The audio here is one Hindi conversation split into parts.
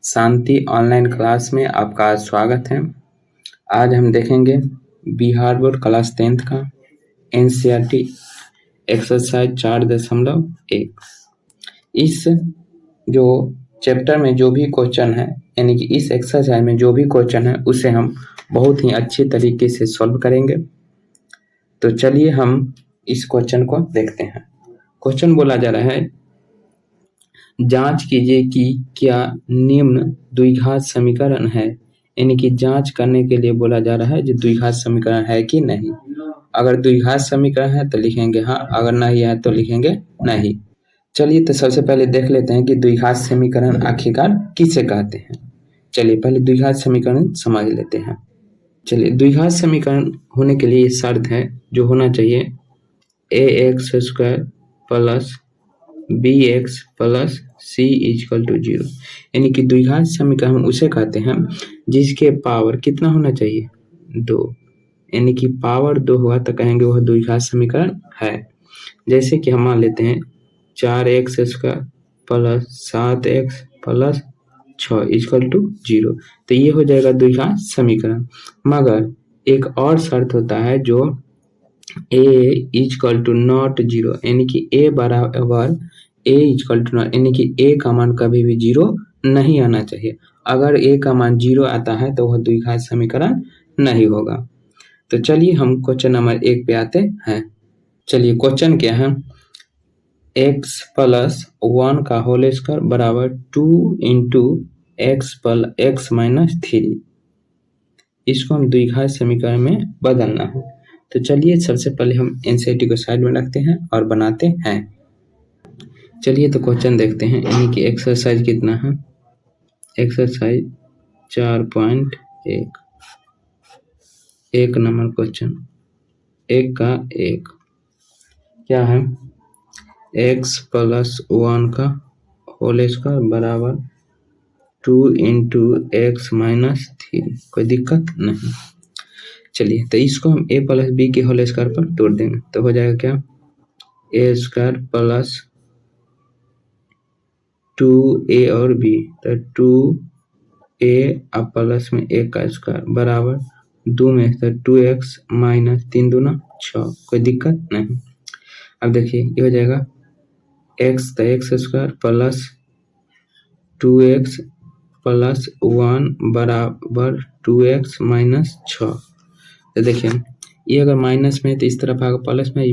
शांति ऑनलाइन क्लास में आपका स्वागत है। आज हम देखेंगे बिहार बोर्ड क्लास 10th का एनसीईआरटी एक्सरसाइज 4.1। इस जो चैप्टर में जो भी क्वेश्चन है, यानी कि इस एक्सरसाइज में जो भी क्वेश्चन है उसे हम बहुत ही अच्छी तरीके से सॉल्व करेंगे। तो चलिए हम इस क्वेश्चन को देखते हैं। क्वेश्चन बोला जा रहा है, जांच कीजिए कि क्या निम्न द्विघात समीकरण है। यानी कि जांच करने के लिए बोला जा रहा है कि द्विघात समीकरण है कि नहीं। अगर द्विघात समीकरण है तो लिखेंगे हाँ, अगर नहीं है तो लिखेंगे नहीं। चलिए तो सबसे पहले देख लेते हैं कि द्विघात समीकरण आखिरकार किसे कहते हैं। चलिए पहले द्विघात समीकरण समझ लेते हैं। चलिए द्विघात समीकरण होने के लिए ये शर्त है जो होना चाहिए ax² plus bx plus c equal to 0। यानी कि द्विघात समीकरण हम उसे कहते हैं जिसके पावर कितना होना चाहिए, 2। यानी कि पावर 2 होगा तो कहेंगे वह द्विघात समीकरण है। जैसे कि हम मान लेते हैं 4x² plus 7x plus 6 equal to 0, तो ये हो जाएगा द्विघात समीकरण। मगर एक और शर्त होता है जो a इक्वल टू नॉट 0, यानी कि a बराबर a इक्वल टू नॉट, यानी कि a का मान कभी भी 0 नहीं आना चाहिए। अगर a का मान 0 आता है तो वह द्विघात समीकरण नहीं होगा। तो चलिए हम क्वेश्चन नंबर 1 पे आते हैं। चलिए क्वेश्चन क्या है, x प्लस 1 का होल स्क्वायर बराबर 2 इंटू x माइनस 3। इसको हम द्विघात समीकरण में बदलना है। तो चलिए सबसे पहले हम एनसीईआरटी को साइड में रखते हैं और बनाते हैं। चलिए तो क्वेश्चन देखते हैं, यानी कि एक्सरसाइज कितना है, एक्सरसाइज 4.1, 1 नंबर क्वेश्चन, 1 का 1 क्या है, x प्लस 1 का होल स्क्वायर बराबर 2 इंटू x माइनस 3। कोई दिक्कत नहीं। चलिए तो इसको हम a प्लस बी के होल स्क्वायर पर तोड़ देंगे तो हो जाएगा क्या, a² प्लस 2a और b, तो 2a अब प्लस में a का स्क्वायर बराबर 2 में तो 2x माइनस 3 दूना 6। कोई दिक्कत नहीं। अब देखिए ये हो जाएगा x तो x² प्लस 2x प्लस 1 बराबर 2x माइनस 6। तो देखिए ये अगर माइनस में है तो इस तरफ आएगा प्लस में,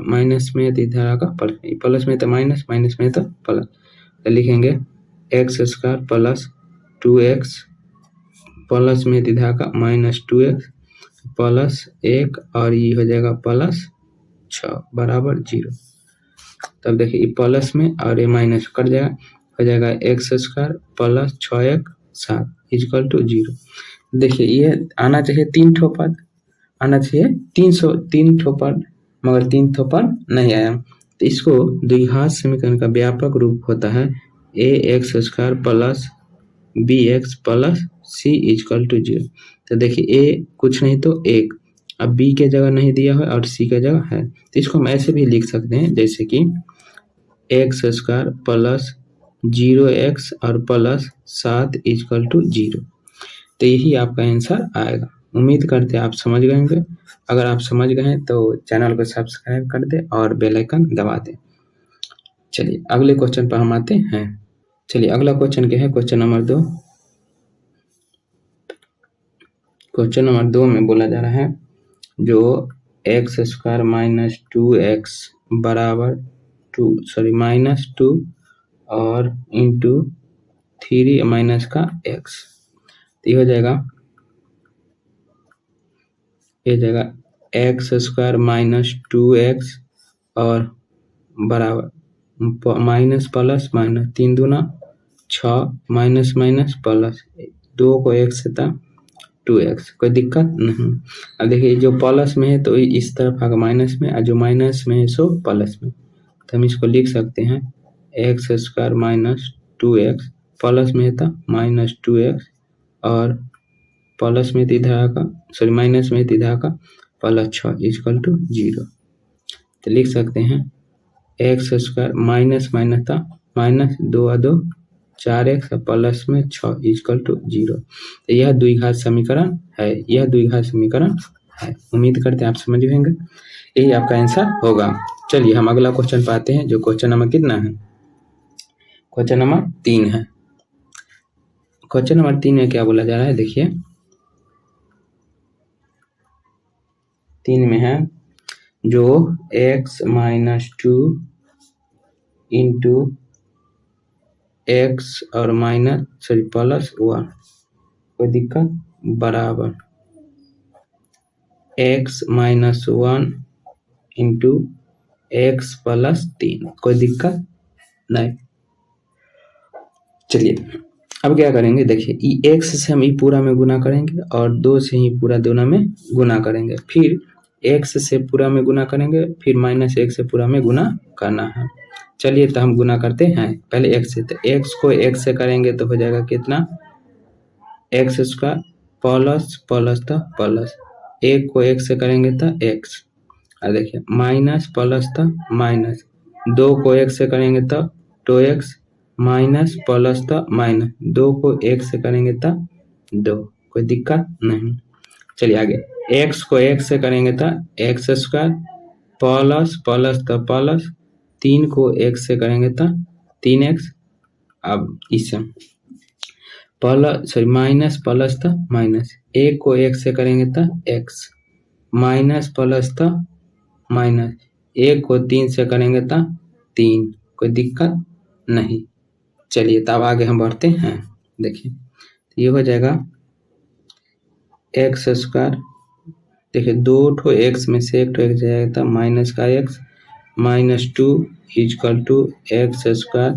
माइनस में है तो इधर आएगा प्लस, प्लस में तो माइनस, माइनस में तो प्लस। तो लिखेंगे x² प्लस 2x प्लस में तो इधर आएगा माइनस 2x प्लस 1 और ये हो जाएगा प्लस 6 बराबर 0। तब देखिए ये प्लस में और ये माइनस कट जाएगा, हो जाएगा x² plus 6x 7 equal to 0। देखिए ये आना चाहिए 3 ठो पद, आना चाहिए 3 ठो पद, मगर 3 ठो पद नहीं आया। तो इसको द्विघात समीकरण का व्यापक रूप होता है ax² plus bx plus c equal to 0। तो देखिए a कुछ नहीं तो 1, अब b के जगह नहीं दिया है और c के जगह है, तो इसको हम ऐसे भी लिख सकते हैं जैसे कि x² प्लस 0x और प्लस 7 इक्वल टू 0। तो यही आपका आंसर आएगा। उम्मीद करते हैं आप समझ गए होंगे। अगर आप समझ गए हैं तो चैनल को सब्सक्राइब कर दें और बेल आइकन दबा दें। चलिए अगले क्वेश्चन पर हम आते हैं। चलिए अगला क्वेश्चन क्या है, क्वेश्चन नंबर 2। क्वेश्चन नंबर 2 में बोला जा रहा है जो x² माइनस 2x बराबर माइनस 2 और इंटू 3 माइनस का x, तो ये हो जाएगा x² माइनस 2x और बराबर माइनस प्लस माइनस 3 दूना 6 माइनस माइनस प्लस 2 को 1 से था 2x। कोई दिक्कत नहीं। अब देखिए जो प्लस में है तो इस तरफ आगे माइनस में, और जो माइनस में है सो प्लस में, तो हम इसको लिख सकते हैं x² माइनस 2x प्लस में था माइनस 2x और प्लस में इधर आका माइनस में इधर आका प्लस 6 इक्वल टू 0। तो लिख सकते हैं x² माइनस माइनस था माइनस 2 और 2 4x प्लस में 6 इक्वल टू 0। तो यह द्विघात समीकरण है, यह द्विघात समीकरण है। उम्मीद करते हैं आप समझ होंगे, यही आपका आंसर होगा। चलिए हम अगला क्वेश्चन पाते हैं, जो क्वेश्चन नंबर कितना है, क्वेश्चन नंबर 3 है। क्वेश्चन नंबर 3 में क्या बोला जा रहा है, देखिए 3 में है जो x - 2 इंटू एक्स और प्लस 1 कोई दिक्कत बराबर x - 1 इंटू एक्स प्लस 3 कोई दिक्कत नहीं। चलिए अब क्या करेंगे, देखिए ई एक्स से हम ई पूरा में गुना करेंगे और 2 से ही पूरा दोनों में गुना करेंगे, फिर एक्स से पूरा में गुना करेंगे, फिर -1 से पूरा में गुना करना है। चलिए तो हम गुना करते हैं पहले एक्स से। तो एक्स को एक्स से करेंगे तो हो जाएगा कितना, एक्स स्क्वायर प्लस प्लस था प्लस, एक को एक से करेंगे तो एक्स, और देखिए माइनस प्लस था माइनस, 2 को एक से करेंगे तो 2x, माइनस प्लस था माइनस, 2 को एक से करेंगे तो 2, कोई दिक्कत नहीं। चलिए आगे, x को एक से करेंगे तो एक्स स्क्वायर प्लस प्लस था प्लस, 3 को एक से करेंगे तो 3x, अब इसे माइनस प्लस था माइनस, एक को एक से करेंगे तो x, माइनस प्लस था माइनस, एक को 3 से करेंगे तो 3, कोई दिक्कत नहीं। चलिए तब आगे हम बढ़ते हैं, देखिए ये हो जाएगा एक्स स्क्वायर, देखिए 2 ठो एक्स में से एक ठो एक्स जाएगा तो माइनस का x -2 equal to X square,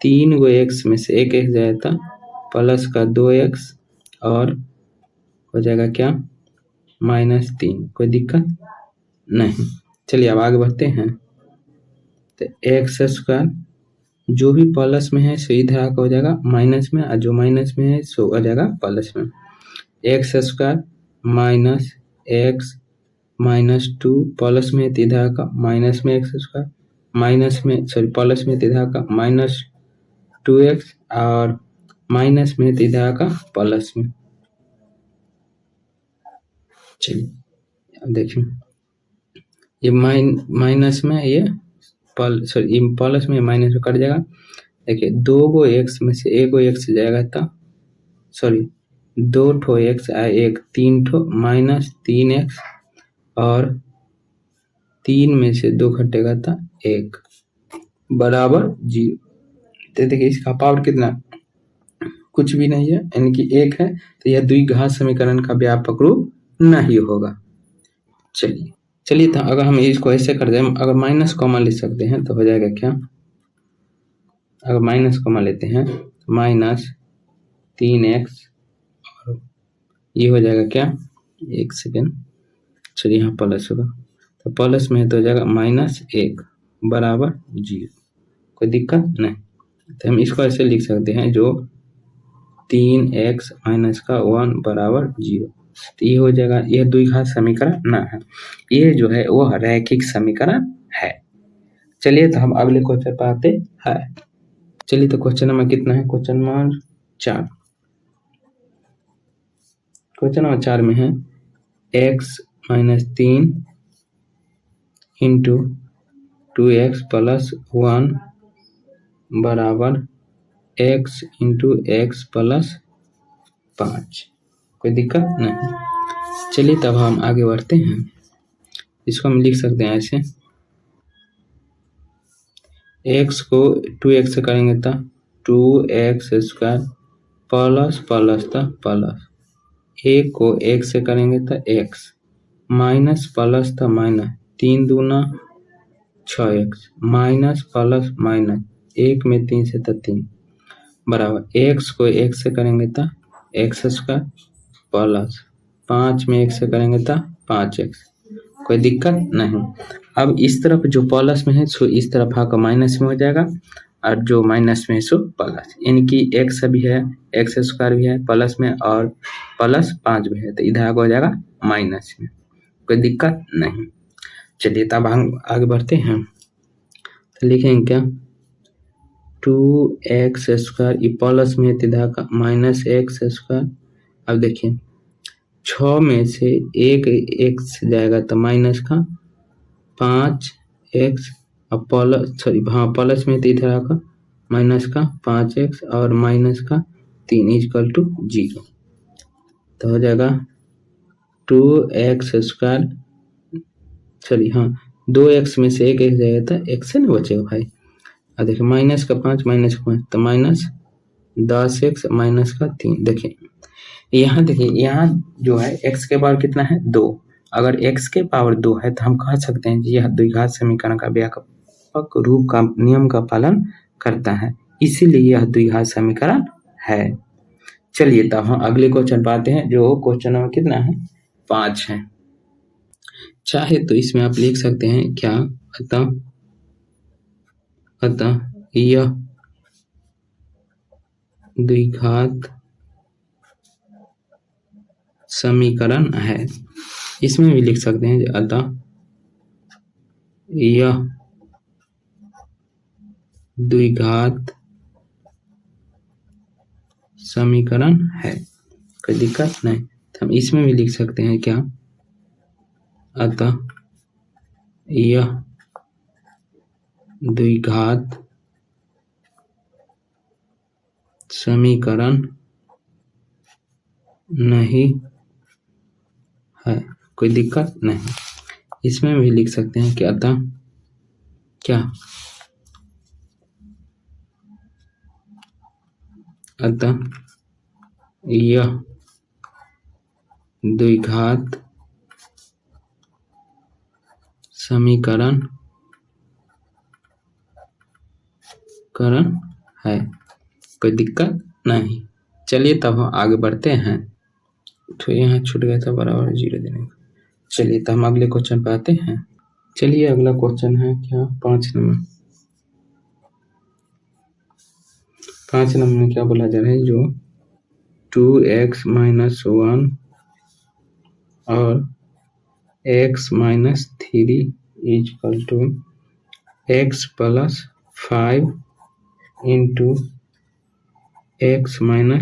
3 गो एक्स में से एक एक्स जाएगा प्लस का 2x और हो जाएगा क्या -3, कोई दिक्कत नहीं। चलिए अब आगे बढ़ते हैं, तो एक्स स्क्वायर जो भी प्लस में है सो इधर आकर हो जाएगा माइनस में, और जो माइनस में है सो हो जाएगा प्लस में। X square minus x -2 plus में तो इधर आकर माइनस में एक्स स्क्वायर, माइनस में प्लस में तो इधर आकर -2x और माइनस में तो इधर आकर प्लस में। चलिए अब देखिए ये माइनस में ये प्लस में माइनस में कट जाएगा। देखिए 2 गो एक्स में से एक गो एक्स जाएगा तो 2 ठो एक्स आए एक, 3 ठो -3x और 3 में से 2 घटेगा तो 1 बराबर 0। तो देखिए इसका पावर कितना, कुछ भी नहीं है, यानी कि 1 है, तो यह द्विघात समीकरण का व्यापक रूप नहीं होगा। चलिए तो अगर हम इसको ऐसे कर दें, अगर माइनस कॉमन ले सकते हैं तो हो जाएगा क्या, अगर माइनस कॉमन लेते हैं -3x और ये हो जाएगा क्या, एक सेकेंड, चलिए यहाँ प्लस होगा, तो प्लस में तो हो जाएगा -1 बराबर 0, कोई दिक्कत नहीं। तो हम इसको ऐसे लिख सकते हैं, जो 3x - 1 बराबर 0, तो ये हो जाएगा, यह द्विघात समीकरण ना है, ये जो है वो रैखिक समीकरण है। चलिए तो हम अगले क्वेश्चन पर आते हैं। चलिए तो क्वेश्चन नंबर कितना है, क्वेश्चन नंबर 4। क्वेश्चन नंबर 4 में है x - 3 इंटू 2x प्लस 1 बराबर x इंटू एक्स प्लस 5, कोई दिक्कत नहीं। चलिए तब हम आगे बढ़ते हैं, इसको हम लिख सकते हैं ऐसे, x को 2x से करेंगे तो 2x स्क्वायर प्लस प्लस था प्लस, एक को एक से करेंगे तो x, माइनस प्लस था माइनस, 3 दूना 6x, माइनस प्लस माइनस, एक में 3 से तो 3 बराबर, x को एक से करेंगे तो एक्स स्क्वायर प्लस 5 में एक से करेंगे तो 5x, कोई दिक्कत नहीं। अब इस तरफ जो प्लस में है सो इस तरफ आकर माइनस में हो जाएगा, और जो माइनस में है सो प्लस, यानी कि x भी है, एक्स स्क्वायर भी है प्लस में और प्लस 5 भी है, तो इधर आगे हो जाएगा माइनस में, कोई दिक्कत नहीं। चलिए तब हम आगे बढ़ते हैं, तो लिखेंगे क्या, 2x² ये प्लस में इधर का माइनस x²। अब देखिए 6 में से एक x जाएगा तो माइनस का 5x और प्लस में तो इधर का माइनस का 5x और माइनस का 3 इक्वल टू 0। तो हो जाएगा 2x², 2x में से एक x जाएगा तो x से नहीं बचेगा भाई। अब देखिए माइनस का 5 माइनस का 5 तो माइनस 10x माइनस का 3। देखिए यहाँ जो है x के पावर कितना है 2। अगर x के पावर 2 है तो हम कह सकते हैं कि यह द्विघात समीकरण का व्यापक रूप का नियम का पालन करता है, इसीलिए यह द्विघात समीकरण है। चलिए तब हम अगले क्वेश्चन पर आते हैं, जो क्वेश्चन नंबर कितना है 5 है। चाहे तो इसमें आप लिख सकते हैं क्या, अतः यह द्विघात समीकरण है। इसमें भी लिख सकते हैं अतः यह द्विघात समीकरण है, कोई दिक्कत नहीं। तो हम इसमें भी लिख सकते हैं क्या, अतः यह द्विघात समीकरण नहीं है, कोई दिक्कत नहीं। इसमें भी लिख सकते हैं कि अतः क्या, अतः यह द्विघात समीकरण है, कोई दिक्कत नहीं। चलिए तब हम आगे बढ़ते हैं। तो यहाँ छूट गया था बराबर 0 देने का। चलिए तो हम अगले क्वेश्चन पे आते हैं। चलिए अगला क्वेश्चन है क्या 5 नंबर। 5 नंबर में क्या बोला जा रहा है, जो 2x - 1 और x - 3 equal to x + 5 into x - 1,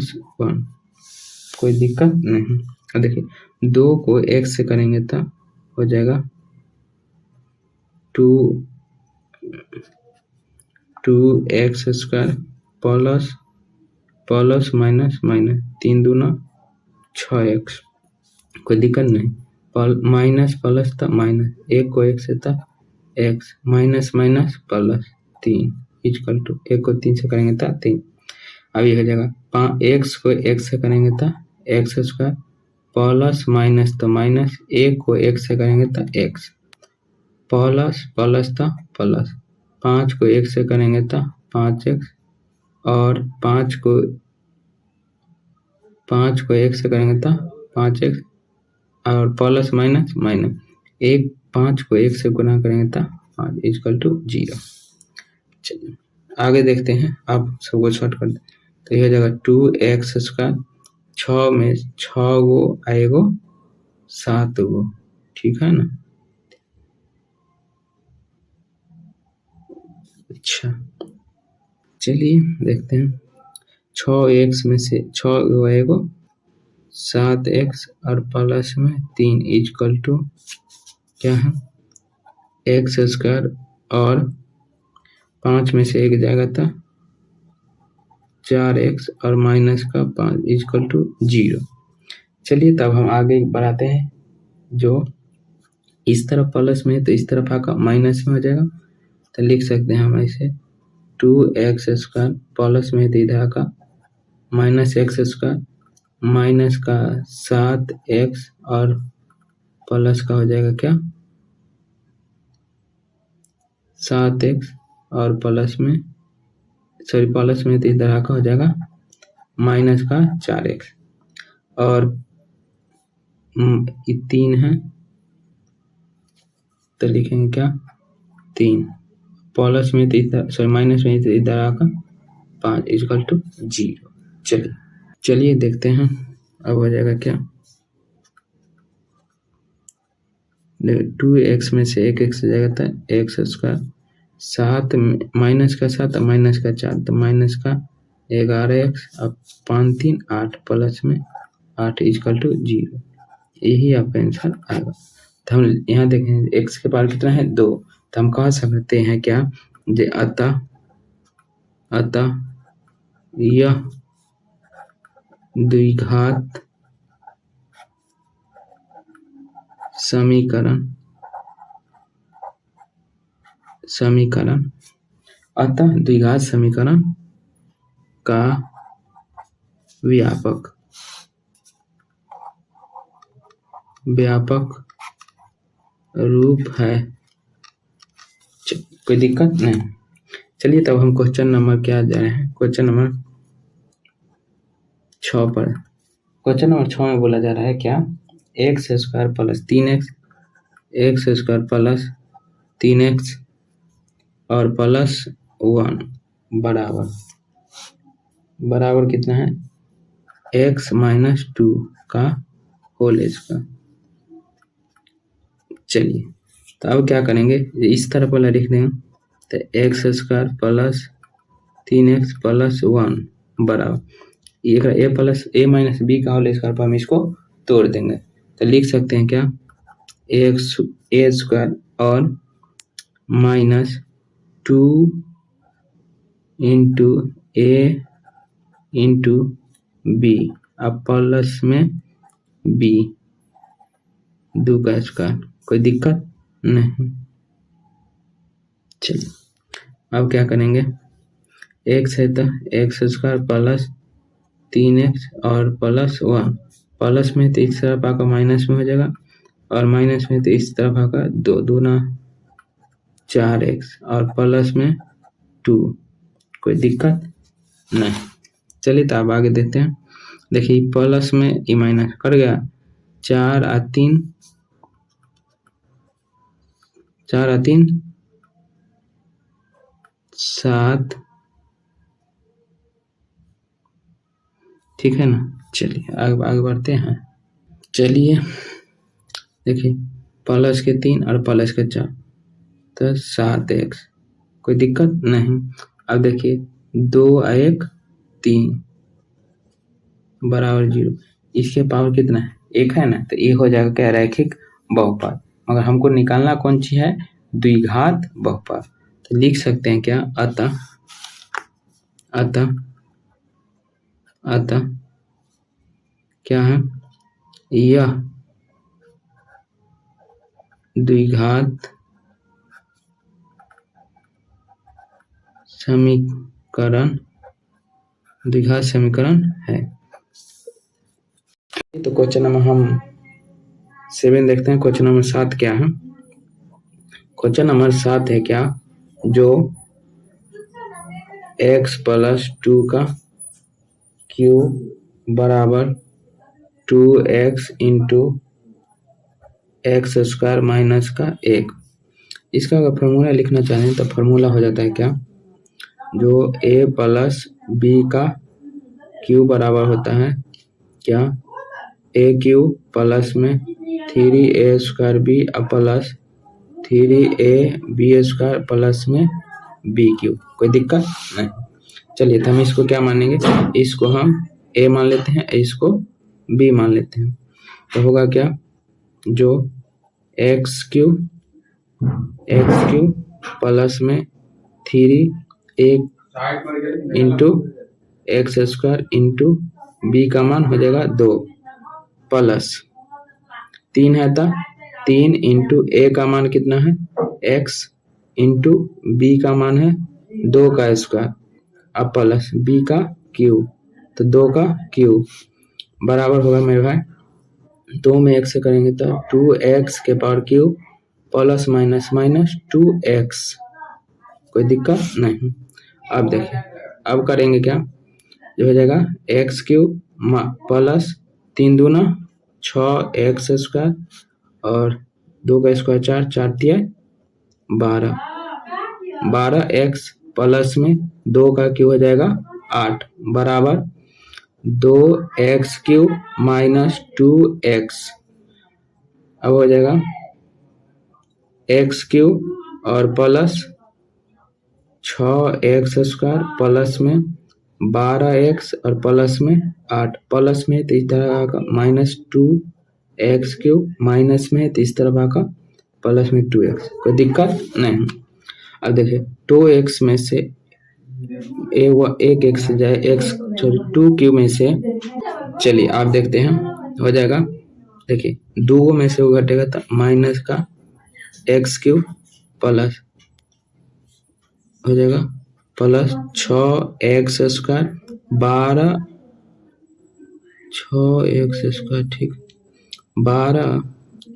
कोई दिक्कत नहीं। अब देखिए 2 को x से करेंगे तो हो जाएगा 2x² प्लस माइनस 3 दूना 6x, कोई दिक्कत नहीं। माइनस प्लस तो माइनस, एक को एक से तो x, minus minus plus 3 equal to, एक को 3 से करेंगे तो 3। अब ये हो जाएगा x को x से करेंगे तो x² प्लस माइनस तो माइनस, एक को x से करेंगे तो x प्लस प्लस तो प्लस, 5 को 1 से करेंगे तो 5x और 5 को 1 से करेंगे तो 5x और प्लस माइनस माइनस, 5 को 1 से गुना करेंगे तो 5 इक्वल टू 0। चलिए आगे देखते हैं, आप सबको शॉर्ट कर दें तो यह हो जाएगा 2x², 6 में 6 गो आएगो 7 गो, ठीक है ना। अच्छा चलिए देखते हैं, 6x में से 6 गो आएगो 7x और प्लस में 3 इक्वल टू क्या है x² और 5 में से 1 जाएगा तो 4x और माइनस का 5 इक्वल टू 0। चलिए तब हम आगे बढ़ाते हैं, जो इस तरफ प्लस में तो इस तरफ आकर माइनस में हो जाएगा, तो लिख सकते हैं हम ऐसे 2x² प्लस में तो इधर का माइनस x² माइनस का 7x और प्लस का हो जाएगा क्या 7x और प्लस में तो इधर का हो जाएगा माइनस का 4x और 3 है तो लिखेंगे क्या 3 प्लस में तो इधर माइनस में तो इधर आकर 5 इक्वल टू 0। चलिए देखते हैं अब हो जाएगा क्या 2x में से एक x जाएगा तो x² 7 माइनस का 7 माइनस का 4 तो माइनस का 11x अब 5 3 8 प्लस में 8 इक्वल टू 0। यही आपका आंसर आएगा। तो हम यहाँ देखें x के पावर कितना है 2, तो हम कह सकते हैं क्या अतः यह द्विघात समीकरण अतः द्विघात समीकरण का व्यापक रूप है। कोई दिक्कत नहीं। चलिए तब हम क्वेश्चन नंबर क्या जा रहे हैं, क्वेश्चन नंबर 6 पर। क्वेश्चन नंबर 6 में बोला जा रहा है क्या x square plus 3x x square plus 3x और प्लस 1 बराबर कितना है x माइनस 2 का होल स्क्वायर। चलिए तो अब क्या करेंगे, इस तरह पहले लिख देंगे तो x square plus 3x plus 1 बराबर ए प्लस ए माइनस बी का होल स्क्वायर पर हम इसको तोड़ देंगे तो लिख सकते हैं क्या ए स्क्वायर और माइनस 2 इंटू ए इंटू बी अब प्लस में बी 2 का स्क्वायर। कोई दिक्कत नहीं। चलिए अब क्या करेंगे, एक्स है तो एक्स स्क्वायर प्लस 3x और प्लस 1 प्लस में तो इस तरफ आकर माइनस में हो जाएगा और माइनस में तो इस तरफ आकर 2 दूना 4x और प्लस में 2। कोई दिक्कत नहीं। चलिए तो अब आगे देखते हैं। देखिए प्लस में ये माइनस कर गया 4 और 3 7 ठीक है ना। चलिए आगे बढ़ते हैं। चलिए देखिए प्लस के 3 और प्लस के 4 तो 7x। कोई दिक्कत नहीं। अब देखिए 2 और 1 3 बराबर 0। इसके पावर कितना है 1 है ना, तो ये हो जाएगा क्या रैखिक बहुपद। मगर हमको निकालना कौन सी है द्विघात बहुपद। तो लिख सकते हैं क्या अतः क्या है यह द्विघात समीकरण है। तो क्वेश्चन नंबर हम 7 देखते हैं। क्वेश्चन नंबर 7 क्या है, क्वेश्चन नंबर 7 है क्या जो x प्लस 2 का क्यूब बराबर 2x into X square minus का 1। इसका अगर फॉर्मूला लिखना चाहें तो फॉर्मूला हो जाता है क्या जो a प्लस बी का क्यूब बराबर होता है क्या a क्यूब प्लस में 3a square B plus 3a B square plus में b क्यूब। कोई दिक्कत नहीं। चलिए तो हम इसको क्या मानेंगे, इसको हम a मान लेते हैं, इसको b मान लेते हैं। तो होगा क्या जो एक्स क्यूब प्लस में 3a into X square into B का मान हो जाएगा 2 प्लस 3 है तो 3 इंटू ए का मान कितना है x इंटू बी का मान है 2 का स्क्वायर अब प्लस बी का क्यूब तो 2 का क्यूब बराबर होगा मेरे भाई 2 में x से करेंगे तो 2x के power cube plus minus 2x। कोई दिक्कत नहीं। अब देखिए अब करेंगे क्या जो हो जाएगा एक्स क्यूब प्लस 3 दूना 6x स्क्वायर और 2 का स्क्वायर 4 4 तिया 12x प्लस में 2 का क्यूब हो जाएगा 8 बराबर 2x क्यूब माइनस 2x। अब हो जाएगा x क्यूब और प्लस 6x² प्लस में 12x और प्लस में 8 प्लस में तो इस तरह का -2x³ माइनस में तो इस तरह का प्लस में 2x। कोई दिक्कत नहीं। अब देखिए 2x में से एक x जाए x सॉरी 2 में से, चलिए आप देखते हैं हो जाएगा। देखिए 2 में से वो घटेगा तो माइनस का x³ प्लस हो जाएगा प्लस 6x² 12 6x², ठीक 12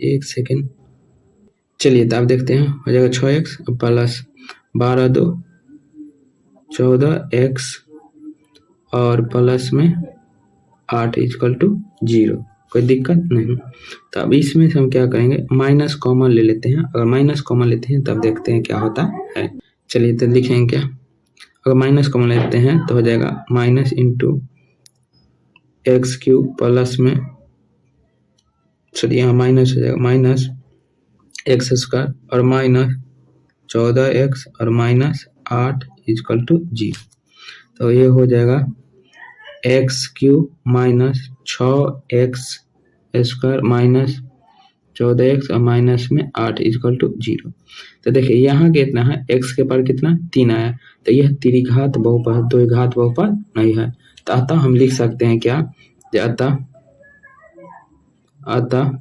एक सेकेंड, चलिए तो आप देखते हैं हो जाएगा 6x प्लस 12 2 14x और प्लस में 8 = 0। कोई दिक्कत नहीं। तो अब इसमें से हम क्या करेंगे, माइनस कॉमन ले लेते हैं। अगर माइनस कॉमन लेते हैं तब देखते हैं क्या होता है। चलिए तो लिखेंगे क्या, अगर माइनस कॉमन लेते हैं तो हो जाएगा माइनस इंटू x³ प्लस में, चलिए यहाँ माइनस हो जाएगा माइनस x² और माइनस 14x और माइनस 8 = 0। तो ये हो जाएगा x³ minus 6x² minus 14x और माइनस में 8 = 0। तो देखिए यहाँ कितना है, x के पर कितना 3 आया, तो यह त्रिघात बहुपद द्विघात बहुपद नहीं है। तो अतः हम लिख सकते हैं क्या, अतः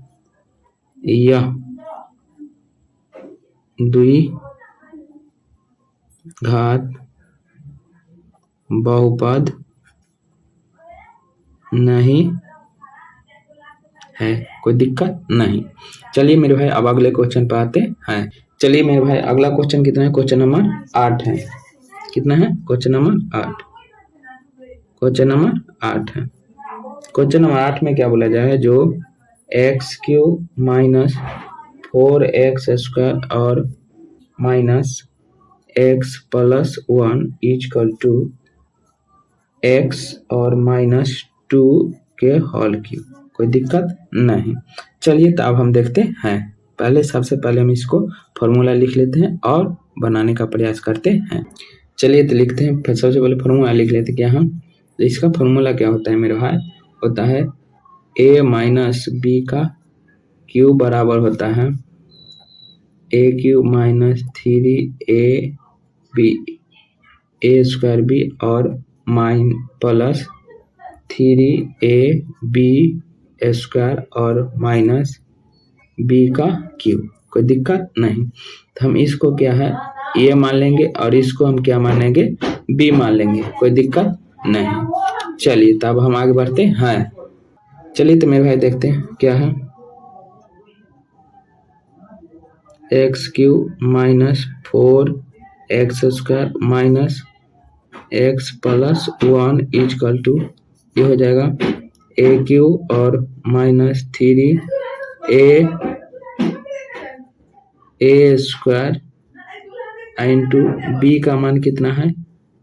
यह द्विघात बहुपद नहीं है। कोई दिक्कत नहीं। चलिए मेरे भाई अब अगले क्वेश्चन पर आते हैं। चलिए मेरे भाई अगला क्वेश्चन कितना है, क्वेश्चन नंबर 8 है। कितना है, क्वेश्चन नंबर 8, क्वेश्चन नंबर 8 है। क्वेश्चन नंबर 8 में क्या बोला जा रहा है, जो x³ माइनस 4x² और माइनस x प्लस 1 = x और -2 के होल क्यूब। कोई दिक्कत नहीं। चलिए तो अब हम देखते हैं। पहले सबसे पहले हम इसको फॉर्मूला लिख लेते हैं और बनाने का प्रयास करते हैं। चलिए तो लिखते हैं, फिर सबसे पहले फॉर्मूला लिख लेते हैं क्या हम। तो इसका फॉर्मूला क्या होता है मेरे भाई, होता है a माइनस बी का क्यूब बराबर होता है a³ माइनस 3ab a² और प्लस 3ab² और माइनस b का क्यूब। कोई दिक्कत नहीं। तो हम इसको क्या है a मान लेंगे और इसको हम क्या मान लेंगे, b मान लेंगे। कोई दिक्कत नहीं। चलिए तब हम आगे बढ़ते हैं। चलिए तो मेरे भाई देखते हैं क्या है, x³ minus 4x² minus x plus 1 = ये हो जाएगा a³ और माइनस 3a² इंटू b का मान कितना है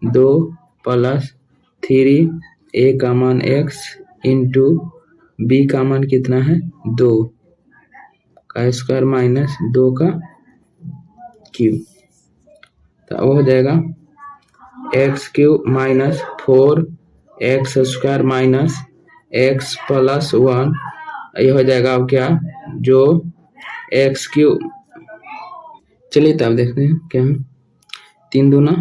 2 प्लस 3a का मान x इंटू b का मान कितना है 2 का स्क्वायर माइनस 2 का क्यूब। तो वो हो जाएगा x³ minus 4x² minus x plus 1, ये हो जाएगा अब क्या, जो x³। चलिए तब देखते हैं क्या है, 3 दूना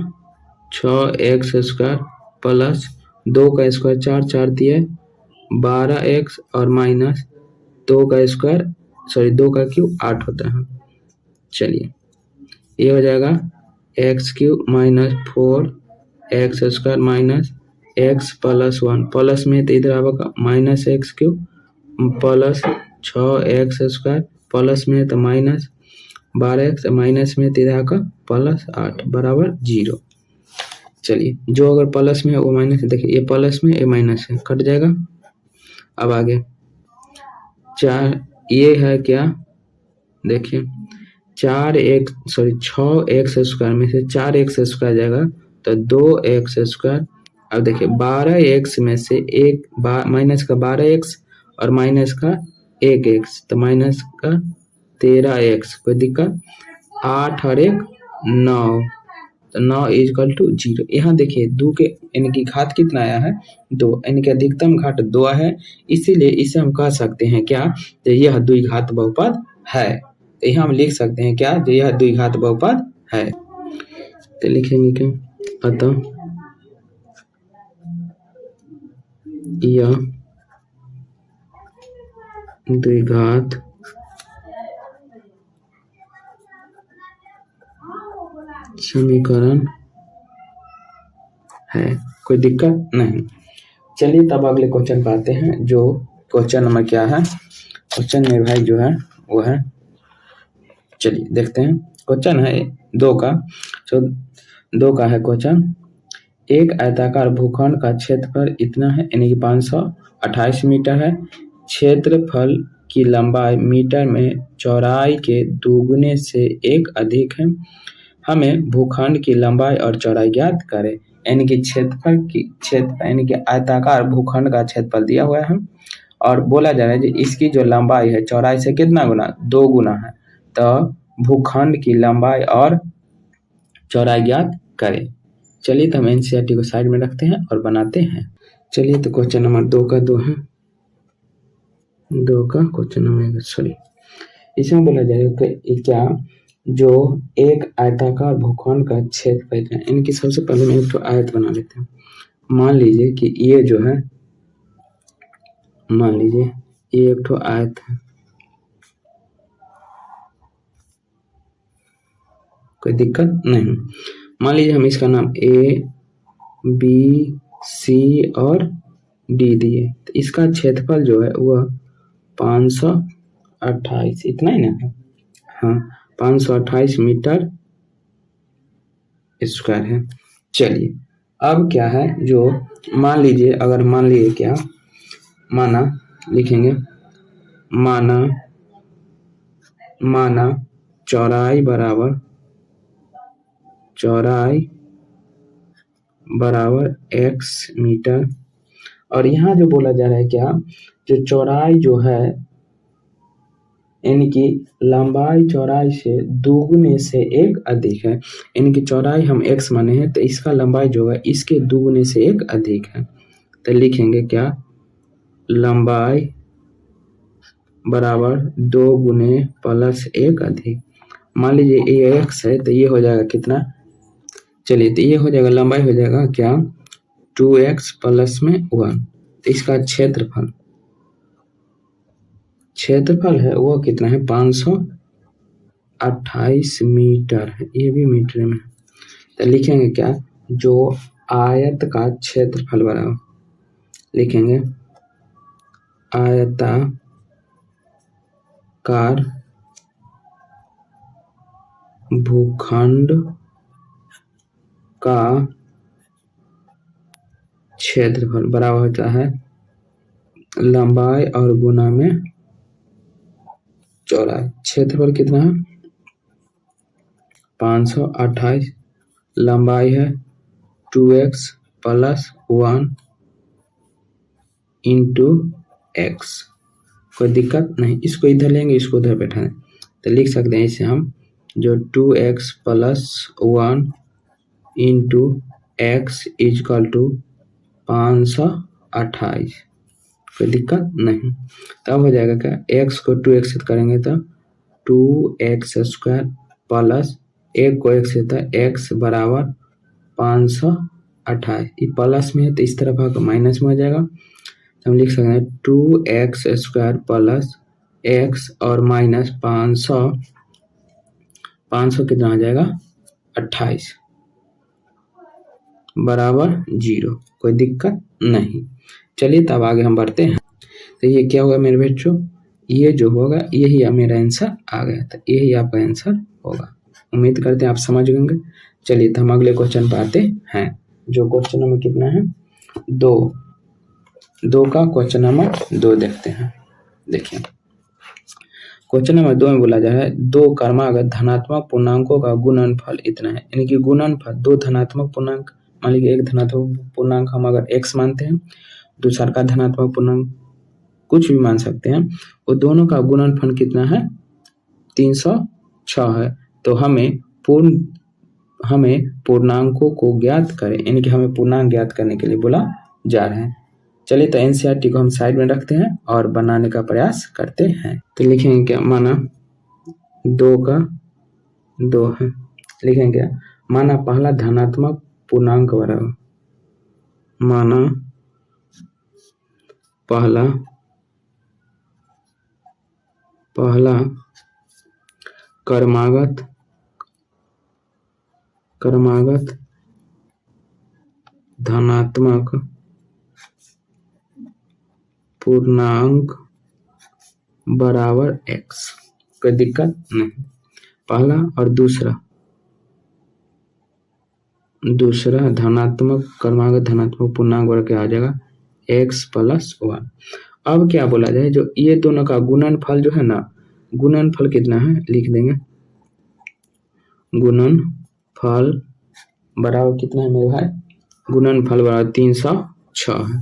6x² प्लस 2 का स्क्वायर 4 4 दिए 12x और माइनस 2 का स्क्वायर 2 का क्यूब 8 होता है। चलिए ये हो जाएगा x³ minus 4x² minus x plus 1, plus में तो इधर आएगा minus x³ plus 6x² plus में तो माइनस 12x माइनस में तो इधर आएगा प्लस 8 बराबर 0। चलिए जो अगर प्लस में है वो माइनस है, देखिए ये प्लस में ये माइनस है, कट जाएगा। अब आगे 4 ये है क्या, देखिए 6x² में से 4x² जाएगा तो 2x²। अब देखिए 12x में से एक माइनस का 12x और माइनस का 1x तो माइनस का 13x। कोई दिक्कत, 8 और 1 9, तो 9 इक्वल टू 0। यहाँ देखिए 2 के यानी कि घात कितना आया है 2, यानी कि अधिकतम घात 2 है, इसीलिए इसे हम कह सकते हैं क्या, तो यह द्विघात बहुपद है। तो यहाँ हम लिख सकते हैं क्या, जो यह द्विघात बहुपद है। तो लिखेंगे क्या, अतः यह द्विघात समीकरण है, कोई दिक्कत नहीं। चलिए तब अगले क्वेश्चन पे आते हैं, जो क्वेश्चन नंबर क्या है, क्वेश्चन में भाई जो है वो है, चलिए देखते हैं। क्वेश्चन है 2 का, तो 2 का है क्वेश्चन। एक आयताकार भूखंड का क्षेत्रफल इतना है, यानी कि 528 मीटर है। क्षेत्रफल की लंबाई मीटर में चौड़ाई के दोगुने से 1 अधिक है। हमें भूखंड की लंबाई और चौड़ाई ज्ञात करें। यानी कि यानी कि आयताकार भूखंड का क्षेत्रफल दिया हुआ है और बोला जा रहा है कि इसकी जो लंबाई है चौड़ाई से कितना गुना, 2 गुना है। तो भूखंड की लंबाई और चौड़ाई ज्ञात करें। चलिए तो हम एनसीईआरटी को साइड में रखते हैं और बनाते हैं। चलिए तो क्वेश्चन नंबर 2 का 2 है, 2 का क्वेश्चन नंबर, सॉरी, इसमें बोला जाएगा कि क्या, जो एक आयताकार भूखंड का क्षेत्रफल है, इनकी सबसे पहले मैं एक तो आयत बना लेते हैं। मान लीजिए कि ये जो है, मान लीजिए ये एक तो आयत है, कोई दिक्कत नहीं। मान लीजिए हम इसका नाम ए बी सी और डी दिए, तो इसका क्षेत्रफल जो है वह 528, इतना ही ना, हाँ 528 मीटर स्क्वायर है। चलिए अब क्या है, जो मान लीजिए, अगर मान लीजिए क्या, माना लिखेंगे, माना चौड़ाई बराबर x मीटर, और यहाँ जो बोला जा रहा है क्या, जो चौड़ाई जो है, यानी कि लंबाई चौड़ाई से दोगुने से 1 अधिक है। यानी कि चौड़ाई हम x माने हैं, तो इसका लंबाई जो है इसके दोगुने से 1 अधिक है। तो लिखेंगे क्या, लंबाई बराबर 2 गुने प्लस 1 अधिक। मान लीजिए ये x है, तो ये हो जाएगा कितना, चलिए तो ये हो जाएगा, लंबाई हो जाएगा क्या, 2x प्लस में 1। तो इसका क्षेत्रफल है वो कितना है, 528 मीटर है, ये भी मीटर में। तो लिखेंगे क्या, जो आयत का क्षेत्रफल बराबर, लिखेंगे आयताकार भूखंड का क्षेत्रफल बराबर होता है लंबाई और गुना में चौड़ाई। क्षेत्रफल कितना है, 528, लंबाई है 2x प्लस 1 इंटू x, कोई दिक्कत नहीं। इसको इधर लेंगे, इसको उधर बैठाएं, तो लिख सकते हैं इसे हम, जो 2x plus 1 into x equal to 528, कोई दिक्कत नहीं। तब हो जाएगा क्या, x को 2x से करेंगे तो 2x स्क्वायर प्लस 1 को x से, तो x बराबर 528, ये प्लस में है तो इस तरफ आकर माइनस में हो जाएगा। तो हम लिख सकते हैं 2x स्क्वायर प्लस x और माइनस 500 कितना हो जाएगा, 28 बराबर 0, कोई दिक्कत नहीं। चलिए तब आगे हम बढ़ते हैं। तो ये क्या होगा मेरे बच्चों, ये जो होगा यही मेरा आंसर आ गया, तो यही आपका आंसर होगा। उम्मीद करते हैं आप समझ गए। चलिए तो हम अगले क्वेश्चन पर आते हैं, जो क्वेश्चन नंबर कितना है, 2 का क्वेश्चन नंबर 2 देखते हैं। देखिए क्वेश्चन नंबर 2 में बोला जा रहा है, 2 क्रमागत धनात्मक पूर्णांकों का गुणनफल इतना है। यानी कि गुणनफल 2 धनात्मक पूर्णांक, मान लीजिए एक धनात्मक पूर्णांक हम अगर x मानते हैं, दूसरा का धनात्मक पूर्णांक कुछ भी मान सकते हैं, वो दोनों का गुणनफल कितना है, 306 है। तो हमें पूर्ण हमें पूर्णांकों को ज्ञात करें, यानी कि हमें पूर्णांक ज्ञात करने के लिए बोला जा रहा है। चलिए तो एनसीईआरटी को हम साइड में रखते हैं और बनाने का प्रयास करते हैं। तो लिखेंगे क्या, माना 2 का 2 है, लिखेंगे क्या, माना पहला धनात्मक पूर्णांक बराबर, माना पहला क्रमागत धनात्मक पूर्णांक बराबर x, कोई दिक्कत नहीं। पहला और दूसरा धनात्मक क्रमागत धनात्मक पूर्णांक बराबर क्या आ जाएगा, x + 1। अब क्या बोला जाए, जो ये दोनों का गुणनफल जो है ना, गुणनफल कितना है लिख देंगे, गुणनफल बराबर कितना है मेरे भाई, गुणनफल बराबर 306 है।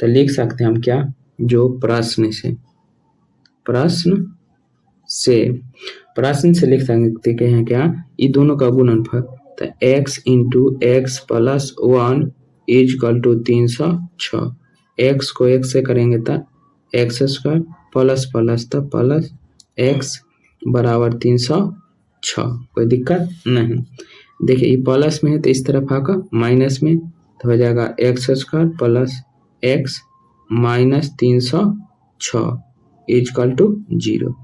तो लिख सकते हैं हम क्या, जो प्रश्न से लिख सकते हैं क्या, ये दोनों का गुणनफल, तो x × x + 1 = 306। x को x से करेंगे तो x² प्लस तो प्लस x बराबर 306, कोई दिक्कत नहीं। देखिए ये प्लस में है तो इस तरफ आकर माइनस में, तो हो जाएगा x² + x - 306 = 0।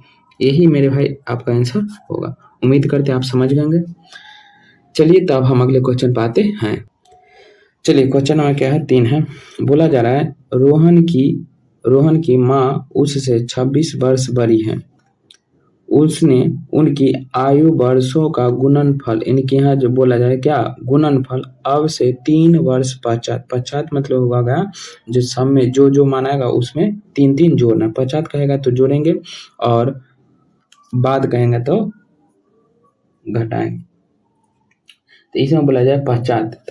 यही मेरे भाई आपका आंसर होगा। उम्मीद करते हैं आप समझ गए। चलिए तब हम अगले क्वेश्चन पे आते हैं। चलिए क्वेश्चन नंबर क्या है, 3 है। बोला जा रहा है रोहन की माँ उससे 26 वर्ष बड़ी है। उसने उनकी आयु वर्षों का गुणनफल, इनके यहाँ जो बोला जाए क्या, गुणनफल अब से 3 वर्ष पश्चात मतलब होगा क्या, जो सम में जो मानाएगा उसमें 3 जोड़ना, पश्चात कहेगा तो जोड़ेंगे और बाद कहेंगे तो घटाएंगे। तो इसमें बोला जाए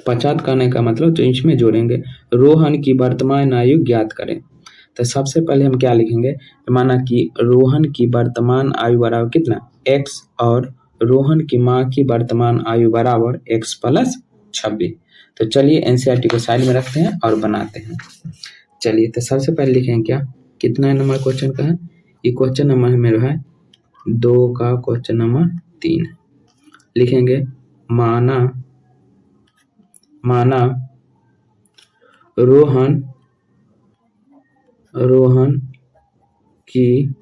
पश्चात करने का मतलब तो इसमें जोड़ेंगे। रोहन की वर्तमान आयु ज्ञात करें। तो सबसे पहले हम क्या लिखेंगे, माना कि रोहन की वर्तमान आयु बराबर कितना, x, और रोहन की माँ की वर्तमान आयु बराबर x + 26। तो चलिए एनसीईआरटी को साइड में रखते हैं और बनाते हैं। चलिए तो सबसे पहले लिखेंगे क्या, कितना नंबर क्वेश्चन का है, ये क्वेश्चन नंबर है मेरा है 2 का क्वेश्चन नंबर 3। लिखेंगे माना रोहन की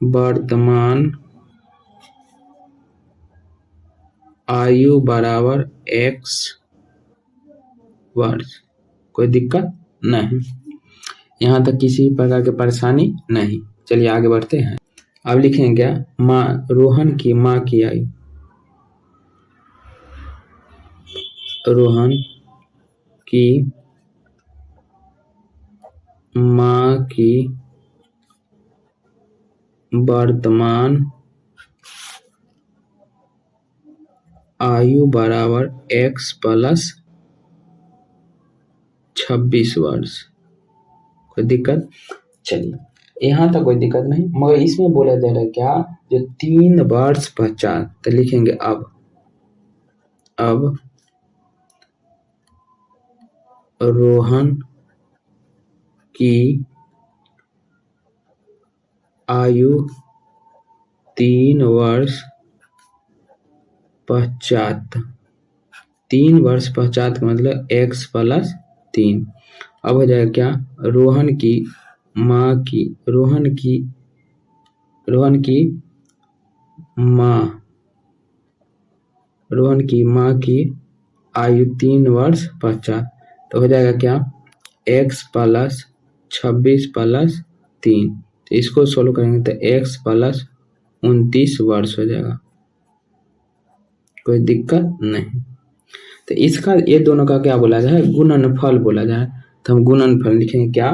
वर्तमान आयु बराबर x वर्ष, कोई दिक्कत नहीं, यहाँ तक किसी प्रकार की परेशानी नहीं। चलिए आगे बढ़ते हैं। अब लिखेंगे क्या, रोहन की माँ की आयु, रोहन की माँ की वर्तमान आयु बराबर x + 26 वर्ष, कोई दिक्कत। चलिए यहाँ तक कोई दिक्कत नहीं, मगर इसमें बोला जा रहा है क्या, जो 3 वर्ष पश्चात, तो लिखेंगे अब रोहन की आयु 3 वर्ष पश्चात, 3 वर्ष पश्चात का मतलब x + 3। अब हो जाएगा क्या, रोहन की माँ की आयु 3 वर्ष पश्चात, तो हो जाएगा क्या, x + 26 + 3। तो इसको सोल्व करेंगे तो x + 29 वर्ष हो जाएगा, कोई दिक्कत नहीं। तो इसका ये दोनों का क्या बोला जाए, गुणनफल बोला जाए। तो हम गुणनफल लिखेंगे क्या,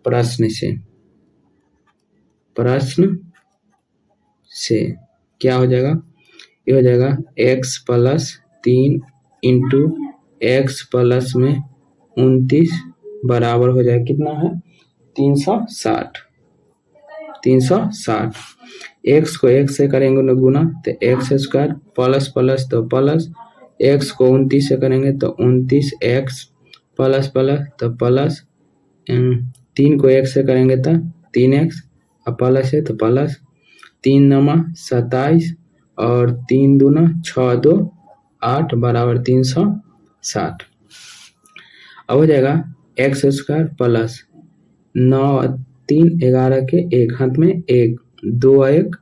प्रश्न से क्या हो जाएगा, ये हो जाएगा x + 3 × x + में 29 बराबर हो जाएगा कितना है, 360। 360। x को 1 से करेंगे ना गुना तो एक्स स्क्वायर प्लस प्लस तो प्लस, x को 29 से करेंगे तो 29x प्लस प्लस तो प्लस, 3 को 1 से करेंगे तो 3x और प्लस है तो प्लस, 3 नमा 27 और 3 दूना 6 2 8 बराबर 360। अब हो जाएगा एक्स स्क्वायर प्लस 9 3 11 के 1 हाथ में 1 2 1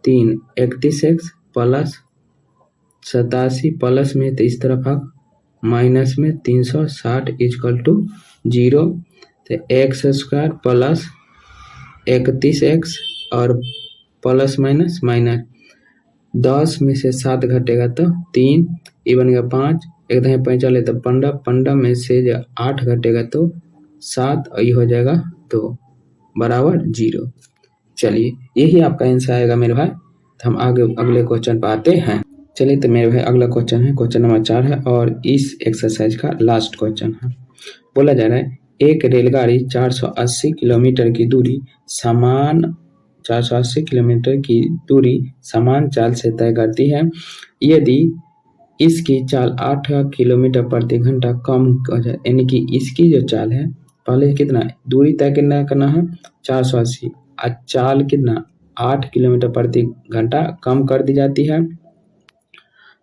3 31x प्लस 87 प्लस में तो इस तरफ भाग माइनस में 360 इक्वल टू 0। तो एक्स स्क्वायर प्लस 31x और प्लस माइनस माइनस 10 में से 7 घटेगा तो 3, ये बनेगा 5, एक दही 5 चले तो 15, 15 में से 8 घटेगा तो 7 और ये हो जाएगा 2 बराबर 0। चलिए यही आपका आंसर आएगा मेरे भाई। तो हम आगे अगले क्वेश्चन पर आते हैं। चलिए तो मेरे भाई अगला क्वेश्चन है, क्वेश्चन नंबर 4 है और इस एक्सरसाइज का लास्ट क्वेश्चन है। बोला जा रहा है एक रेलगाड़ी 480 किलोमीटर की दूरी समान 480 किलोमीटर की दूरी समान चाल से तय करती है। यदि इसकी चाल 8 किलोमीटर प्रति घंटा कम हो जाए, यानी कि इसकी जो चाल है पहले कितना दूरी तय करना है 480 और चाल कितना 8 किलोमीटर प्रति घंटा कम कर दी जाती है,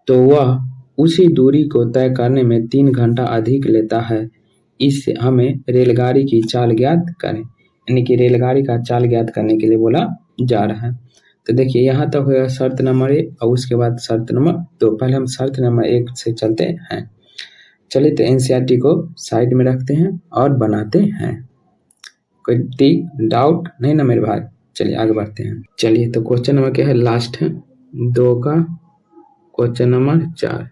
तो वह उसी दूरी को तय करने में 3 घंटा अधिक लेता है। इससे हमें रेलगाड़ी की चाल ज्ञात करें, यानी कि रेलगाड़ी का चाल ज्ञात करने के लिए बोला जा रहा है। तो देखिए यहाँ तक होगा शर्त नंबर 1 और उसके बाद शर्त नंबर 2। पहले हम शर्त नंबर 1 से चलते हैं। चलिए तो एनसीईआरटी को साइड में रखते हैं और बनाते हैं। कोई डाउट नहीं ना मेरे भाई? चलिए आगे बढ़ते हैं। चलिए तो क्वेश्चन नंबर क्या है, लास्ट है 2 का क्वेश्चन नंबर 4।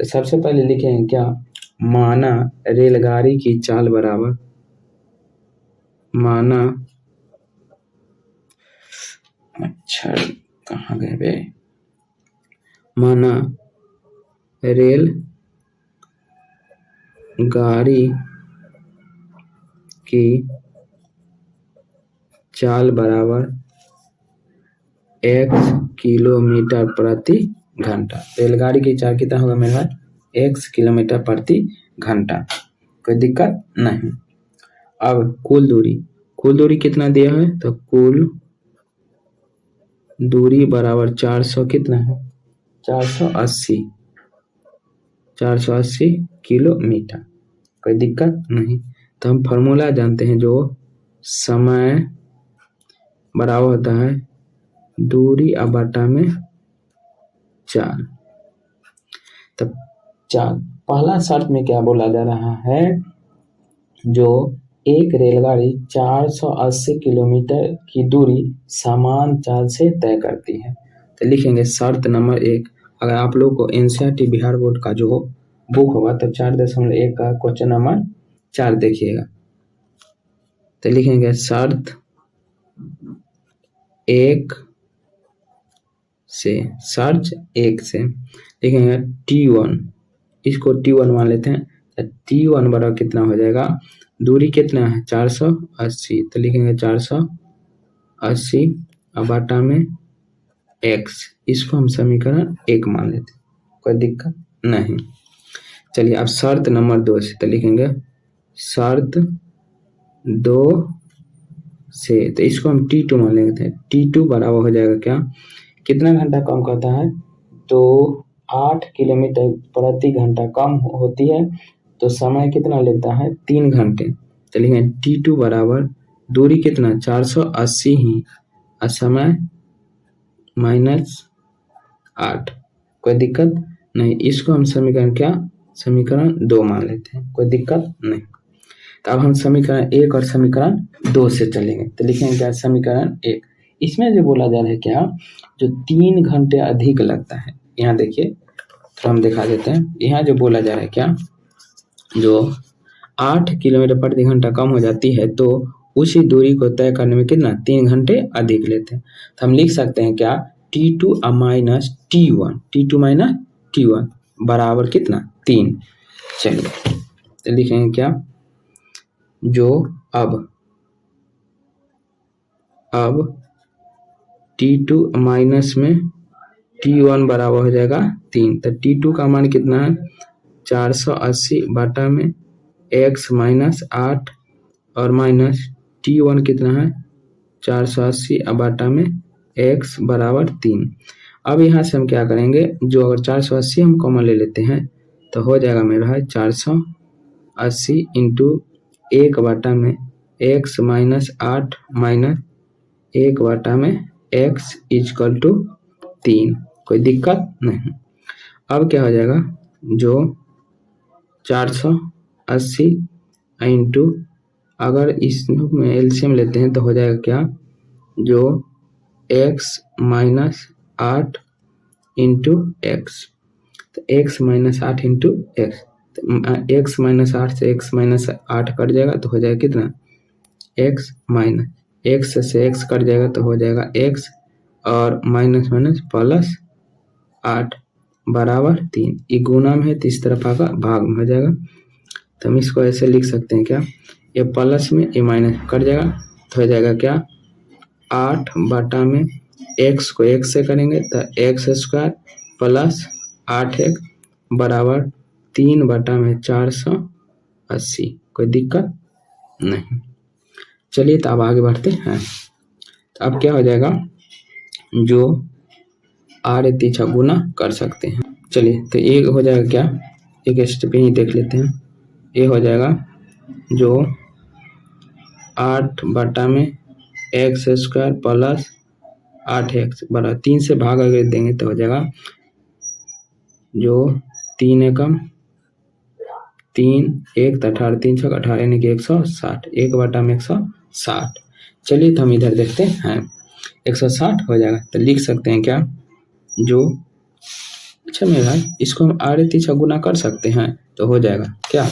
तो सबसे पहले लिखेंगे क्या, माना रेलगाड़ी की चाल बराबर, माना अच्छा कहाँ गए बे, माना रेल गाड़ी की चाल बराबर x किलोमीटर प्रति घंटा। रेलगाड़ी की चाल कितना होगा मेरे भाई, x किलोमीटर प्रति घंटा, कोई दिक्कत नहीं। अब कुल दूरी कितना दिया है, तो कुल दूरी बराबर 400 कितना है 480 किलोमीटर, कोई दिक्कत नहीं। तो हम फॉर्मूला जानते हैं, जो समय बराबर होता है दूरी बटा में 4। तब पहला शर्त में क्या बोला जा रहा है, जो एक रेलगाड़ी 480 किलोमीटर की दूरी समान चाल से तय करती है। तो लिखेंगे शर्त नंबर 1। अगर आप लोग को एनसीईआरटी बिहार बोर्ड का जो बुक होगा तो 4.1 का क्वेश्चन नंबर 4 देखिएगा। तो लिखेंगे शर्त 1 से लिखेंगे T1, इसको T1 मान लेते हैं। T1 बराबर कितना हो जाएगा, दूरी कितना है 480, तो लिखेंगे 480 बटा में x, इसको हम समीकरण 1 मान लेते हैं, कोई दिक्कत नहीं। चलिए अब शर्त नंबर 2 से, तो लिखेंगे शर्त 2 से, तो इसको हम T2 मान लेंगे। T2 बराबर हो जाएगा क्या, कितना घंटा कम करता है, तो 8 किलोमीटर प्रति घंटा कम होती है, तो समय कितना लेता है 3 घंटे। चलिए T2 बराबर दूरी कितना 480 ही और समय -8, कोई दिक्कत नहीं। इसको हम समीकरण 2 मान लेते हैं, कोई दिक्कत नहीं। तो अब हम समीकरण 1 और समीकरण 2 से चलेंगे। तो लिखेंगे क्या, समीकरण 1, इसमें जो बोला जा रहा है क्या, जो 3 घंटे अधिक लगता है, यहाँ देखिए तो हम दिखा देते हैं। यहाँ जो बोला जा रहा है क्या, जो 8 किलोमीटर प्रति घंटा कम हो जाती है, तो उसी दूरी को तय करने में कितना 3 घंटे अधिक लेते हैं। तो हम लिख सकते हैं क्या, T2 माइनस T1 बराबर कितना 3। चलिए तो लिखेंगे क्या, जो अब अब T2 माइनस में T1 बराबर हो जाएगा 3। तो T2 का मान कितना है 480 बटा में x माइनस 8 और माइनस T1 कितना है 480 बटा में x बराबर 3। अब यहाँ से हम क्या करेंगे, जो अगर 480 हम कॉमन ले लेते हैं तो हो जाएगा मेरा है 480 इंटू 1 बटा में x माइनस 8 माइनस 1 बटा में x इजकल टू 3। कोई दिक्कत नहीं। अब क्या हो जाएगा, जो 480 इंटू अगर इसमें एलसीएम लेते हैं तो हो जाएगा क्या, जो x माइनस 8 इंटू एक्स, तो x माइनस 8 इंटू एक्स, तो x माइनस 8 से x माइनस 8 कट जाएगा तो हो जाएगा कितना x माइनस x से x कट जाएगा तो हो जाएगा x और माइनस माइनस प्लस 8 बराबर 3। ये गुना में है तो इस तरफ आगा भाग में हो जाएगा। तो हम इसको ऐसे लिख सकते हैं क्या, ये प्लस में ये माइनस कट जाएगा तो हो जाएगा क्या 8 बटा में x को x से करेंगे तो x स्क्वायर प्लस 8x बराबर 3 बटा में 480। कोई दिक्कत नहीं। चलिए तो अब आगे बढ़ते हैं। तो अब क्या हो जाएगा, जो आर तीछा गुना कर सकते हैं। चलिए तो ये हो जाएगा क्या, एक स्टेप ही देख लेते हैं। ये हो जाएगा जो 8 बटा में एक्स स्क्वायर प्लस 8x बराबर 3 से भाग अगर देंगे तो हो जाएगा जो 3 एकम 3 1 तो 18 3 छक 18 यानी कि 160, 1 बटा में 160। चलिए तो हम इधर देखते हैं 160 हो जाएगा तो लिख सकते हैं क्या, जो अच्छा मेरा इसको हम आर तीछा गुना कर सकते हैं तो हो जाएगा क्या,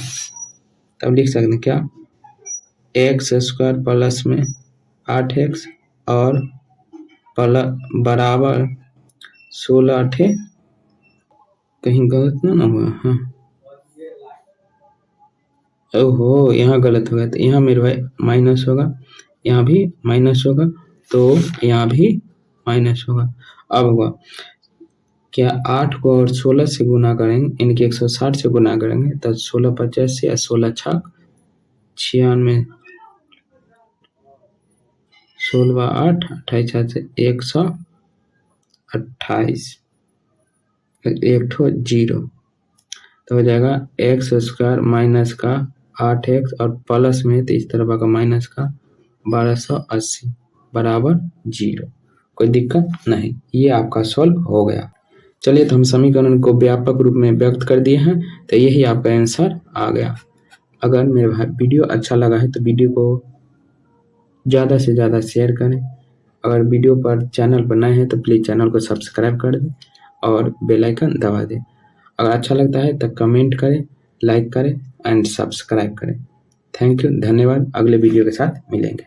तब लिख सकते हैं क्या एक्स स्क्वायर प्लस में 8x और बराबर 16 8 कहीं गलत ना हुआ। हाँ ओहो यहाँ गलत होगा, तो यहाँ मेरे भाई माइनस होगा, यहाँ भी माइनस होगा, तो यहाँ भी माइनस होगा। अब होगा क्या 8 को और 16 से गुना करेंगे, इनके 160 से गुना करेंगे तो 16 85 या 16 छक 96, 16 8 28 से 128 एक ठो 0 तो हो जाएगा एक्स स्क्वायर माइनस का 8x और प्लस में तो इस तरफ का माइनस का 1280 बराबर 0। कोई दिक्कत नहीं, ये आपका सॉल्व हो गया। चलिए तो हम समीकरण को व्यापक रूप में व्यक्त कर दिए हैं, तो यही आपका आंसर आ गया। अगर मेरे भाई वीडियो अच्छा लगा है तो वीडियो को ज़्यादा से ज़्यादा शेयर करें। अगर वीडियो पर चैनल पर नए हैं तो प्लीज़ चैनल को सब्सक्राइब कर दें और बेल आइकन दबा दें। अगर अच्छा लगता है तो कमेंट करें, लाइक करें एंड सब्सक्राइब करें। थैंक यू, धन्यवाद। अगले वीडियो के साथ मिलेंगे।